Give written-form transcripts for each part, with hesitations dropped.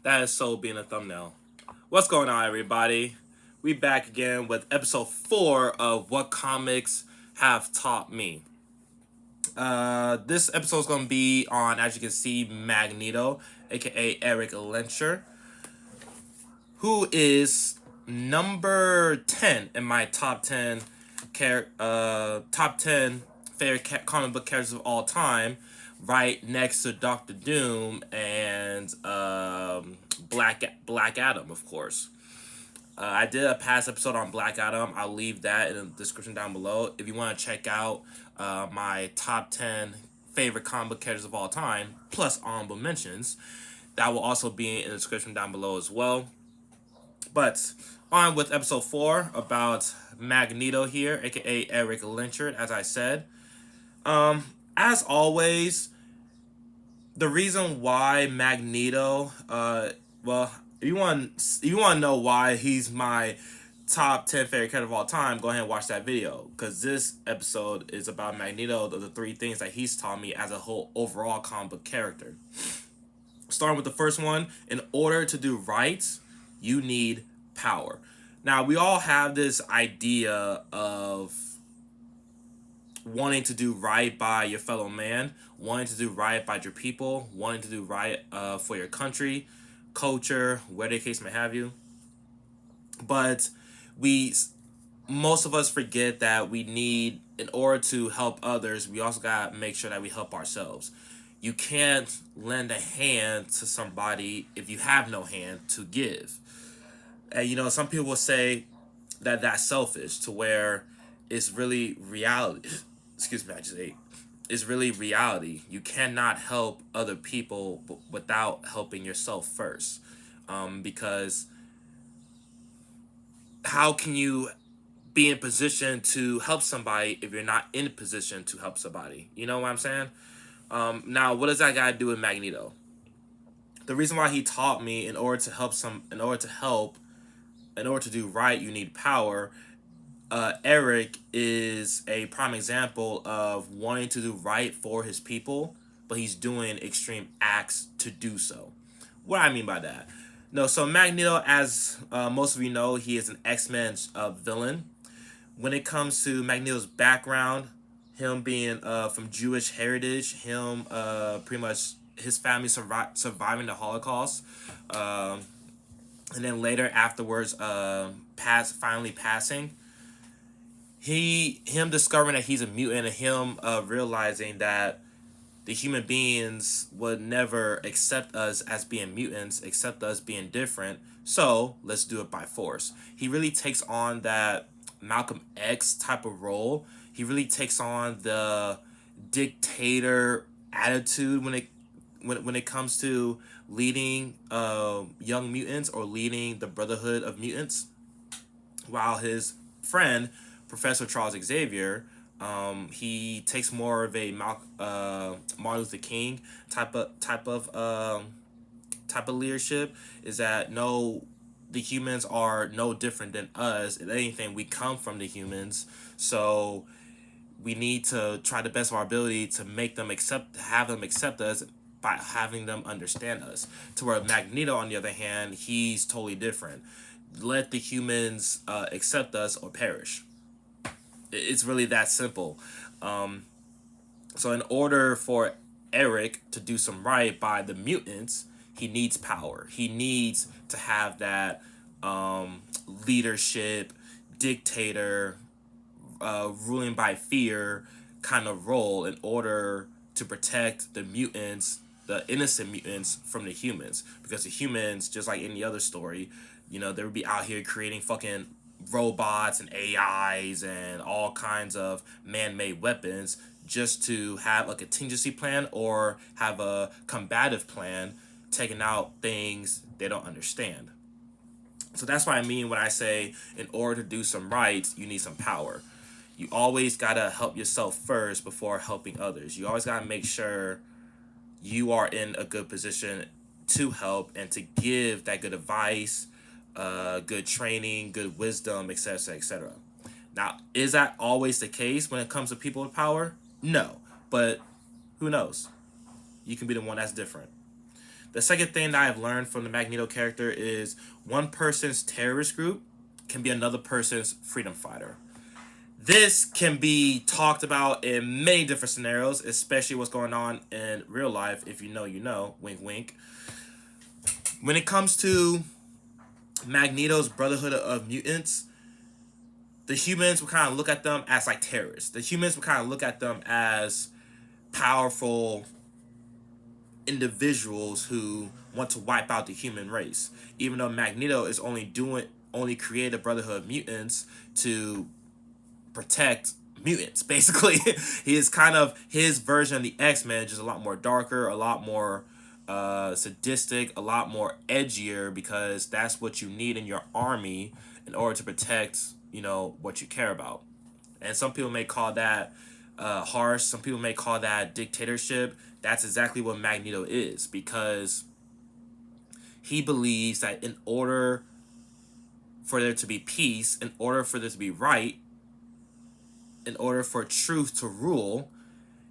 That is so being a thumbnail. What's going on, everybody? We back again with episode 4 of What Comics Have Taught Me. This episode is going to be on, as you can see, Magneto, aka Eric Lencher, who is number 10 in my top 10 favorite comic book characters of all time, right next to Doctor Doom and Black Adam, of course. I did a past episode on Black Adam. I'll leave that in the description down below if you want to check out my top 10 favorite comic book characters of all time, plus honorable mentions. That will also be in the description down below as well. But on with episode 4 about Magneto here, aka Eric Lencher, as I said. As always, the reason why Magneto, well, if you want to know why he's my top 10 favorite character of all time, go ahead and watch that video, because this episode is about Magneto, the 3 things that he's taught me as a whole overall comic book character. Starting with the first one, in order to do right, you need power. Now, we all have this idea of wanting to do right by your fellow man, wanting to do right by your people, wanting to do right for your country, culture, whatever the case may have you. But most of us forget that we need, in order to help others, we also got to make sure that we help ourselves. You can't lend a hand to somebody if you have no hand to give. And some people will say that that's selfish, to where it's really reality. Excuse me, I just ate. It's really reality. You cannot help other people without helping yourself first. Because how can you be in position to help somebody if you're not in a position to help somebody? You know what I'm saying? Now, what does that got to do with Magneto? The reason why he taught me, in order to do right, you need power. Eric is a prime example of wanting to do right for his people, but he's doing extreme acts to do so. What I mean by that? No, so Magneto, as most of you know, he is an X-Men villain. When it comes to Magneto's background, him being from Jewish heritage, him pretty much his family surviving the Holocaust, and then later afterwards finally passing. Him discovering that he's a mutant, and him realizing that the human beings would never accept us as being mutants, accept us being different, so let's do it by force. He really takes on that Malcolm X type of role. He really takes on the dictator attitude when it comes to leading young mutants, or leading the Brotherhood of Mutants, while his friend Professor Charles Xavier, he takes more of a Martin Luther King type of leadership. Is that no, the humans are no different than us. If anything, we come from the humans, so we need to try the best of our ability to have them accept us by having them understand us. To where Magneto, on the other hand, he's totally different. Let the humans accept us or perish. It's really that simple. So in order for Eric to do some right by the mutants, he needs power. He needs to have that leadership, dictator, ruling by fear kind of role, in order to protect the mutants, the innocent mutants, from the humans. Because the humans, just like any other story, they would be out here creating fucking robots and AIs and all kinds of man-made weapons just to have a contingency plan or have a combative plan, taking out things they don't understand. So that's what I mean when I say, in order to do some right, you need some power. You always gotta help yourself first before helping others. You always gotta make sure you are in a good position to help and to give that good advice, good training, good wisdom, etc., etc. Now, is that always the case when it comes to people with power? No, but who knows? You can be the one that's different. The second thing that I've learned from the Magneto character is one person's terrorist group can be another person's freedom fighter. This can be talked about in many different scenarios, especially what's going on in real life. If you know, you know. Wink, wink. When it comes to Magneto's Brotherhood of Mutants, the humans will kind of look at them as like terrorists. The humans will kind of look at them as powerful individuals who want to wipe out the human race. Even though Magneto is only created a Brotherhood of Mutants to protect mutants. Basically, he is kind of his version of the X-Men, just a lot more darker, a lot more sadistic, a lot more edgier, because that's what you need in your army in order to protect, you know, what you care about. And some people may call that harsh. Some people may call that dictatorship. That's exactly what Magneto is, because he believes that in order for there to be peace, in order for there to be right, in order for truth to rule,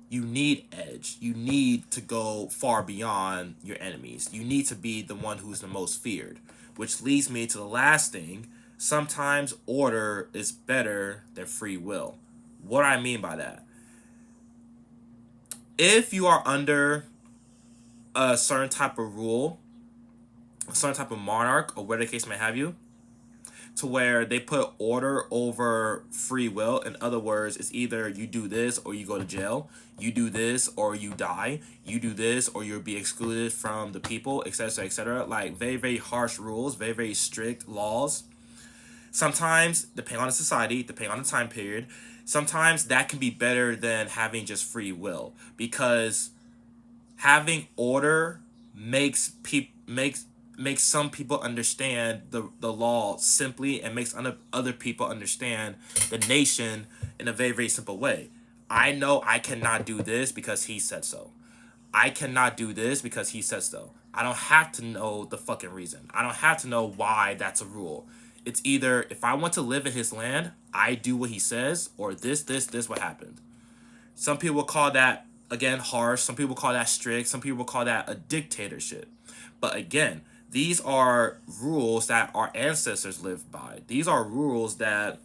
you need edge. You need to go far beyond your enemies. You need to be the one who's the most feared. Which leads me to the last thing. Sometimes order is better than free will. What do I mean by that? If you are under a certain type of rule, a certain type of monarch, or whatever the case may have you, to where they put order over free will. In other words, it's either you do this or you go to jail. You do this or you die. You do this or you'll be excluded from the people, etc., etc. Like very, very harsh rules, very, very strict laws. Sometimes, depending on the society, depending on the time period, sometimes that can be better than having just free will, because having order makes some people understand the law simply, and makes other people understand the nation in a very, very simple way. I know I cannot do this because he said so. I cannot do this because he said so. I don't have to know the fucking reason. I don't have to know why that's a rule. It's either if I want to live in his land, I do what he says, or this what happened. Some people will call that, again, harsh. Some people call that strict. Some people call that a dictatorship. But again, these are rules that our ancestors lived by. These are rules that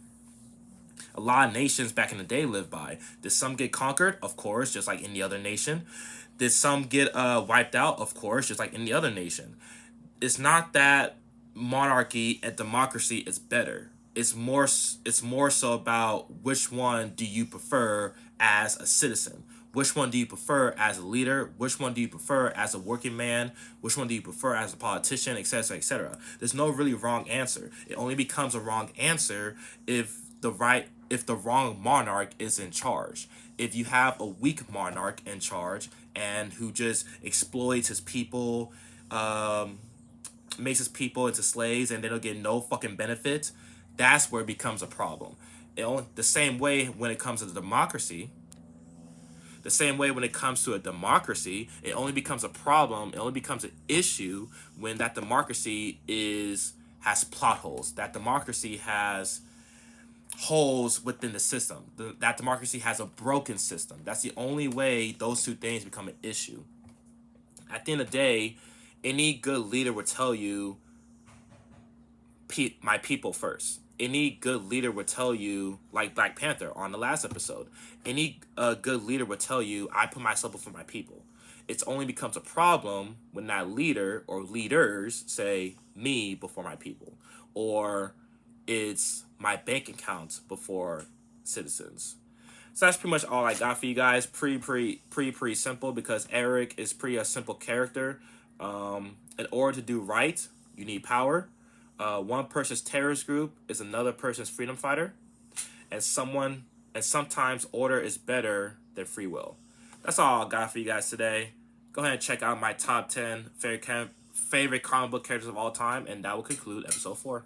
a lot of nations back in the day lived by. Did some get conquered? Of course, just like any other nation. Did some get wiped out? Of course, just like any other nation. It's not that monarchy and democracy is better. It's more so about which one do you prefer as a citizen. Which one do you prefer as a leader? Which one do you prefer as a working man? Which one do you prefer as a politician, etc., etc.? There's no really wrong answer. It only becomes a wrong answer if the wrong monarch is in charge. If you have a weak monarch in charge and who just exploits his people, makes his people into slaves, and they don't get no fucking benefits, that's where it becomes a problem. The same way when it comes to democracy, it only becomes a problem, it only becomes an issue when that democracy has plot holes. That democracy has holes within the system. That democracy has a broken system. That's the only way those two things become an issue. At the end of the day, any good leader would tell you, my people first. Any good leader would tell you, like Black Panther on the last episode, any good leader would tell you, I put myself before my people. It only becomes a problem when that leader or leaders say me before my people, or it's my bank account before citizens. So that's pretty much all I got for you guys. Pretty simple, because Eric is pretty a simple character. In order to do right, you need power. One person's terrorist group is another person's freedom fighter, and sometimes order is better than free will. That's all I got for you guys today. Go ahead and check out my top 10 favorite comic book characters of all time, and that will conclude episode 4.